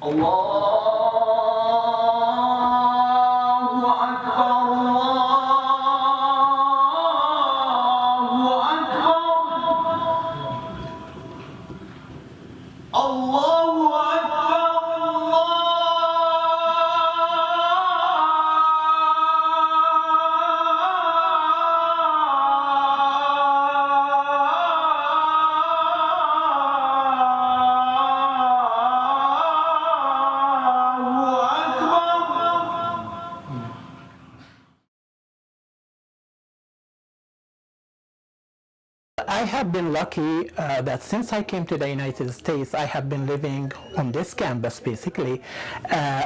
I have been lucky that since I came to the United States, I have been living on this campus basically.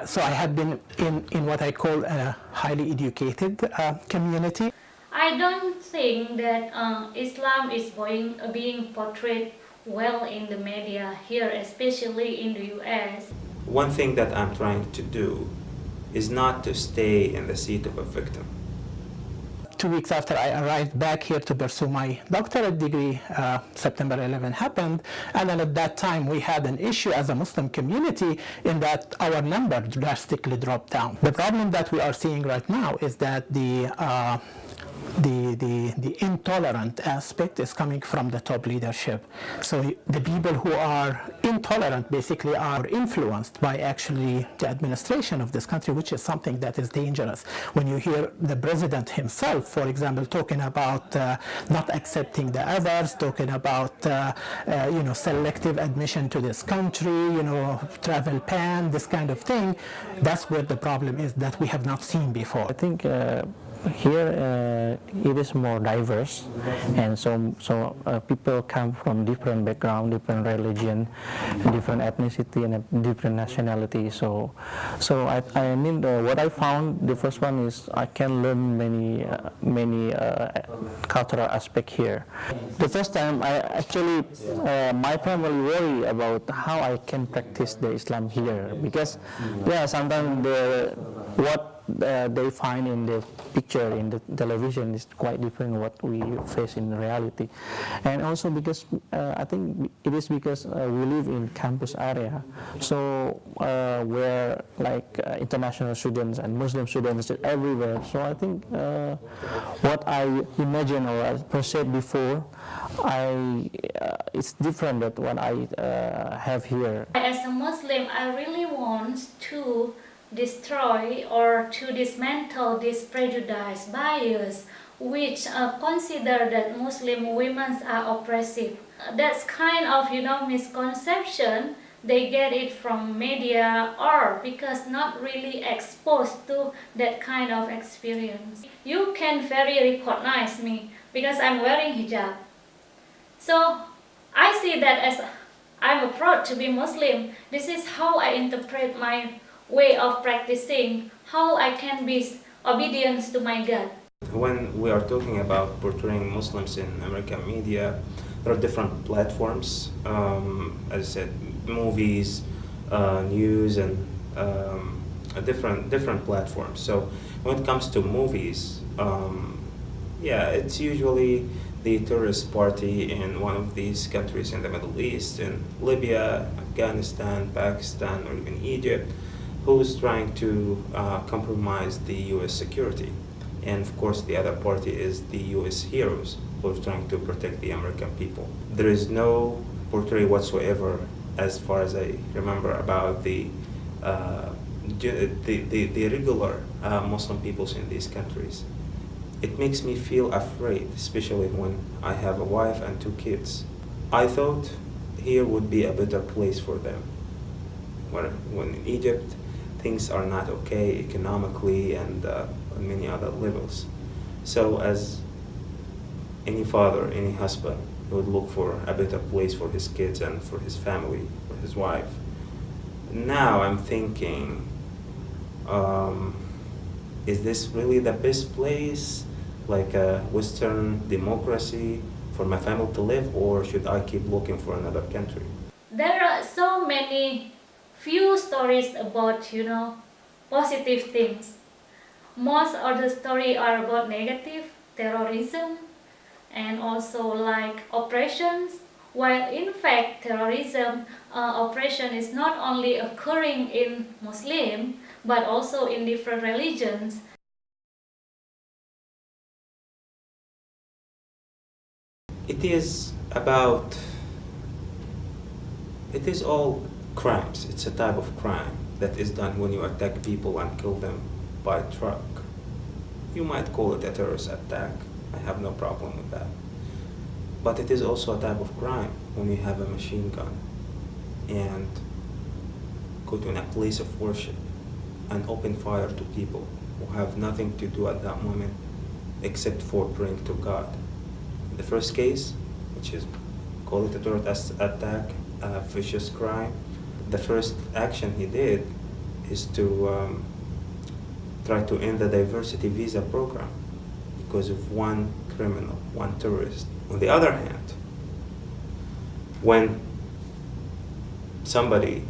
So I have been in what I call a highly educated community. I don't think that Islam is being portrayed well in the media here, especially in the US. One thing that I'm trying to do is not to stay in the seat of a victim. 2 weeks after I arrived back here to pursue my doctorate degree, September 11 happened, and then at that time we had an issue as a Muslim community in that our number drastically dropped down. The problem that we are seeing right now is that the intolerant aspect is coming from the top leadership. So the people who are intolerant basically are influenced by actually the administration of this country, which is something that is dangerous. When you hear the president himself, for example, talking about not accepting the others, talking about selective admission to this country, travel ban, this kind of thing, that's where the problem is that we have not seen before. I think here it is more diverse, and so people come from different background, different religion, different ethnicity, and different nationality. So I mean what I found, the first one is I can learn many cultural aspect here. The first time I actually my family worry about how I can practice the Islam here, because sometimes what they find in the picture in the television is quite different what we face in reality. And also because I think it is because we live in campus area, so where like international students and Muslim students everywhere. So I think what I imagine or I perceived before, it's different than what I have here. As a Muslim, I really want to destroy or to dismantle this prejudice, bias, which consider that Muslim women are oppressive. That's kind of misconception. They get it from media or because not really exposed to that kind of experience. You can very recognize me because I'm wearing hijab. So I see that as I'm proud to be Muslim. This is how I interpret my way of practicing, how I can be obedient to my God. When we are talking about portraying Muslims in American media, there are different platforms, as I said, movies, news, and different platforms. So when it comes to movies, it's usually the terrorist party in one of these countries in the Middle East, in Libya, Afghanistan, Pakistan, or even Egypt, who's trying to compromise the U.S. security. And of course the other party is the U.S. heroes who's trying to protect the American people. There is no portray whatsoever, as far as I remember, about the regular Muslim peoples in these countries. It makes me feel afraid, especially when I have a wife and 2 kids. I thought here would be a better place for them. When in Egypt, things are not okay economically and on many other levels. So as any father, any husband, he would look for a better place for his kids and for his family, for his wife. Now I'm thinking, is this really the best place, like a Western democracy, for my family to live, or should I keep looking for another country? There are so many few stories about positive things. Most of the stories are about negative, terrorism, and also like oppressions while in fact terrorism oppression is not only occurring in Muslim but also in different religions. It is all crimes. It's a type of crime that is done when you attack people and kill them by truck. You might call it a terrorist attack. I have no problem with that. But it is also a type of crime when you have a machine gun and go to a place of worship and open fire to people who have nothing to do at that moment except for praying to God. The first case, which is call it a terrorist attack, a vicious crime, the first action he did is to try to end the diversity visa program because of one criminal, one terrorist. On the other hand, when somebody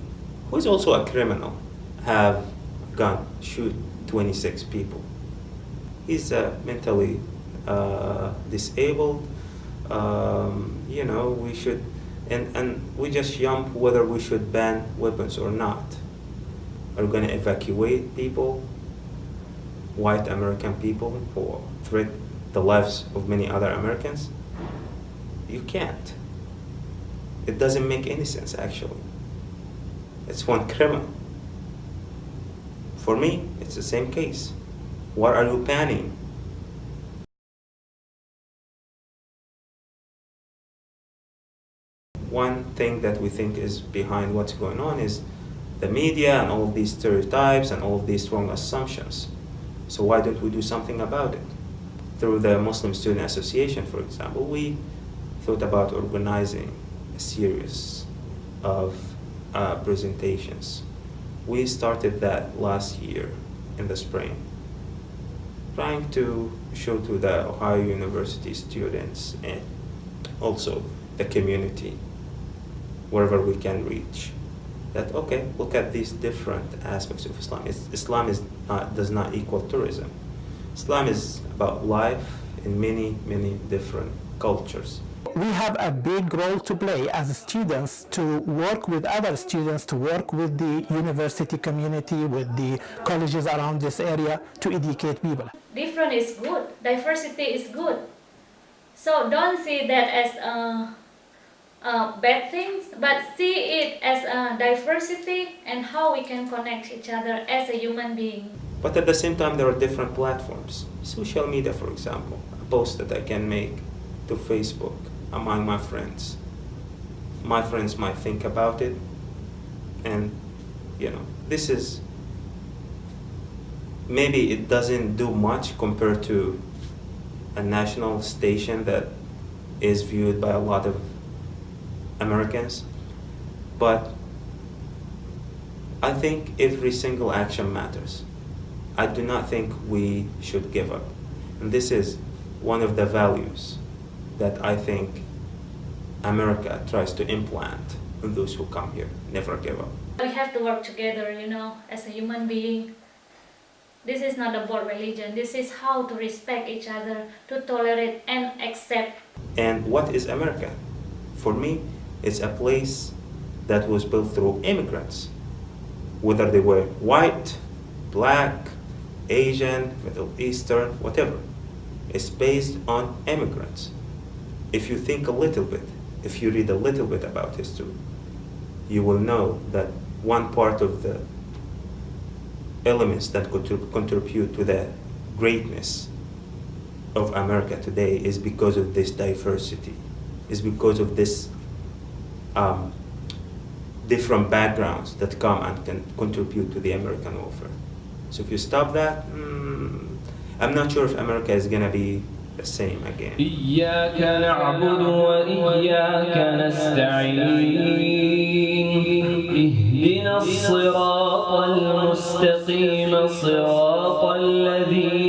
who is also a criminal have a gun, shoot 26 people, he's mentally disabled. We should, and we just jump whether we should ban weapons or not. Are we going to evacuate people, white American people, who threat the lives of many other Americans? You can't. It doesn't make any sense, actually. It's one criminal. For me, it's the same case. What are you banning? One thing that we think is behind what's going on is the media and all of these stereotypes and all of these wrong assumptions. So why don't we do something about it? Through the Muslim Student Association, for example, we thought about organizing a series of presentations. We started that last year in the spring, trying to show to the Ohio University students and also the community, wherever we can reach, that okay, look at these different aspects of Islam. Islam does not equal tourism. Islam is about life in many, many different cultures. We have a big role to play as students to work with other students, to work with the university community, with the colleges around this area to educate people. Different is good, diversity is good. So don't see that as bad things, but see it as a diversity and how we can connect each other as a human being. But at the same time, there are different platforms. Social media, for example, a post that I can make to Facebook among my friends. My friends might think about it, and this is, maybe it doesn't do much compared to a national station that is viewed by a lot of Americans, but I think every single action matters. I do not think we should give up. And this is one of the values that I think America tries to implant in those who come here. Never give up. We have to work together, as a human being. This is not about religion. This is how to respect each other, to tolerate and accept. And what is America? For me, it's a place that was built through immigrants, whether they were white, black, Asian, Middle Eastern, whatever. It's based on immigrants. If you think a little bit, if you read a little bit about history, you will know that one part of the elements that contribute to the greatness of America today is because of this diversity, is because of this different backgrounds that come and can contribute to the American welfare. So if you stop that, I'm not sure if America is going to be the same again. إياك نعبد وإياك نستعين اهدنا الصراط المستقيم صراط الذين